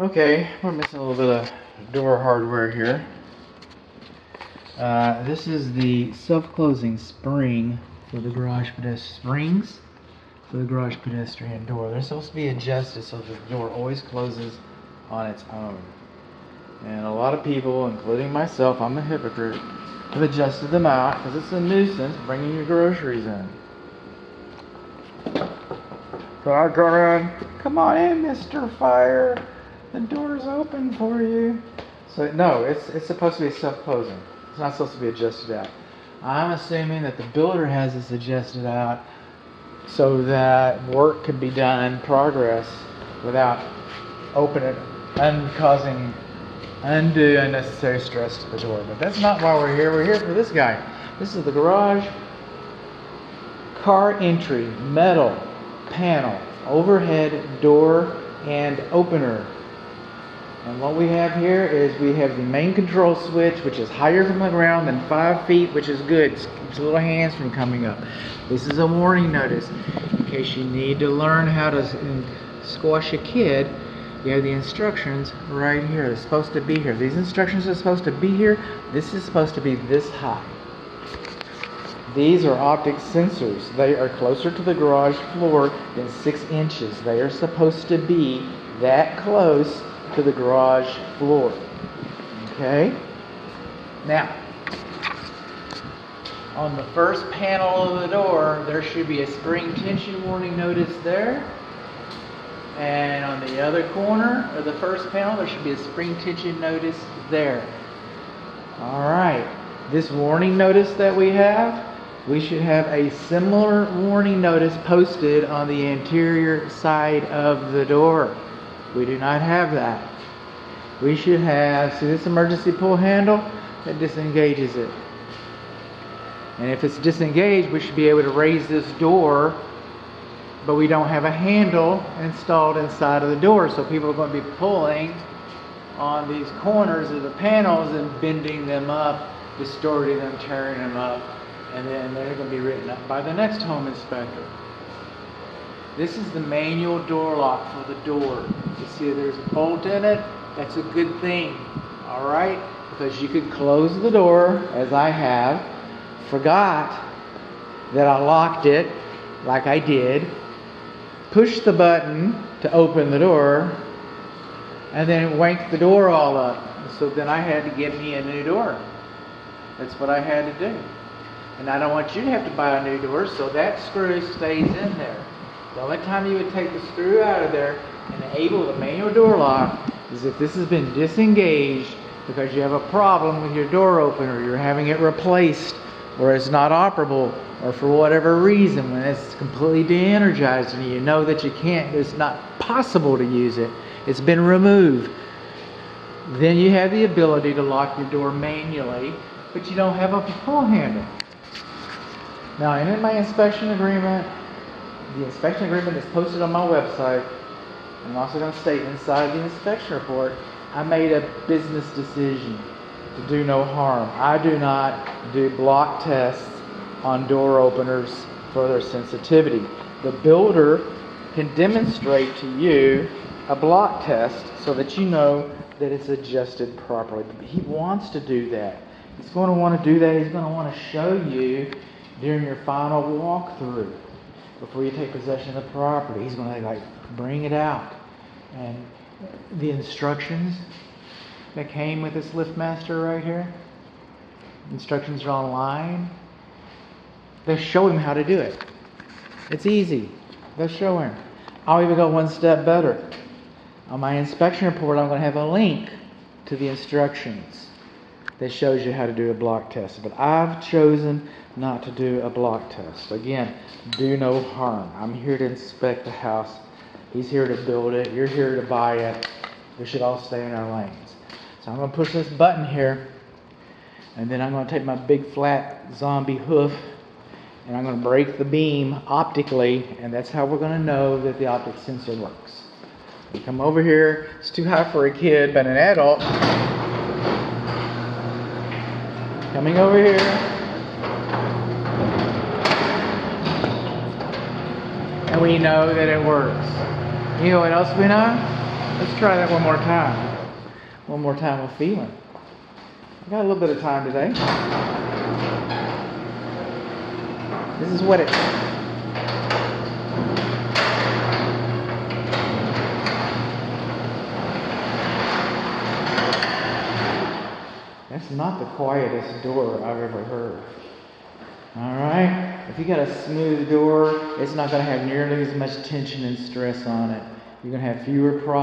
Okay, we're missing a little bit of door hardware here. This is the self-closing spring for the garage pedestrian door. They're supposed to be adjusted so that the door always closes on its own. And a lot of people, including myself, I'm a hypocrite, have adjusted them out because it's a nuisance bringing your groceries in. So I go in, come on in, Mr. Fire. The door's open for you. So no, it's supposed to be self-closing. It's not supposed to be adjusted out. I'm assuming that the builder has this adjusted out so that work could be done in progress without opening and causing undue unnecessary stress to the door. But that's not why we're here. We're here for this guy. This is the garage car entry metal panel, overhead door and opener. And what we have here is we have the main control switch, which is higher from the ground than 5 feet, which is good. It keeps little hands from coming up. This is a warning notice. In case you need to learn how to squash a kid, you have the instructions right here. They're supposed to be here. These instructions are supposed to be here. This is supposed to be this high. These are optic sensors. They are closer to the garage floor than 6 inches. They are supposed to be that close to the garage floor. Okay? Now, on the first panel of the door, there should be a spring tension warning notice there. And on the other corner of the first panel, there should be a spring tension notice there. Alright, this warning notice that we have, we should have a similar warning notice posted on the interior side of the door. We do not have that. We should have, see this emergency pull handle? That disengages it. And if it's disengaged, we should be able to raise this door, but we don't have a handle installed inside of the door. So people are going to be pulling on these corners of the panels and bending them up, distorting them, tearing them up, and then they're going to be written up by the next home inspector. This is the manual door lock for the door. You see there's a bolt in it. That's a good thing, all right? Because you could close the door, as I have, forgot that I locked it, like I did, push the button to open the door, and then wank the door all up. So then I had to get me a new door. That's what I had to do. And I don't want you to have to buy a new door, so that screw stays in there. The only time you would take the screw out of there and enable the manual door lock is if this has been disengaged because you have a problem with your door opener, you're having it replaced, or it's not operable, or for whatever reason, when it's completely de-energized and you know that you can't, it's not possible to use it, it's been removed. Then you have the ability to lock your door manually, but you don't have a pull handle. Now, in my inspection agreement, the inspection agreement is posted on my website. I'm also going to state inside the inspection report, I made a business decision to do no harm. I do not do block tests on door openers for their sensitivity. The builder can demonstrate to you a block test so that you know that it's adjusted properly. He wants to do that. He's going to want to do that. He's going to want to show you during your final walkthrough before you take possession of the property. He's going to bring it out. And the instructions that came with this LiftMaster right here, instructions are online. They'll show him how to do it. It's easy. They'll show him. I'll even go one step better. On my inspection report, I'm going to have a link to the instructions that shows you how to do a block test. But I've chosen not to do a block test. Again, do no harm. I'm here to inspect the house. He's here to build it. You're here to buy it. We should all stay in our lanes. So I'm going to push this button here, and then I'm going to take my big flat zombie hoof, and I'm going to break the beam optically, and that's how we're going to know that the optic sensor works. We come over here. It's too high for a kid, but an adult. Coming over here. And we know that it works. You know what else we know? Let's try that one more time. One more time with feeling. I got a little bit of time today. This is what it. That's not the quietest door I've ever heard. Alright? If you got a smooth door, it's not going to have nearly as much tension and stress on it. You're going to have fewer problems.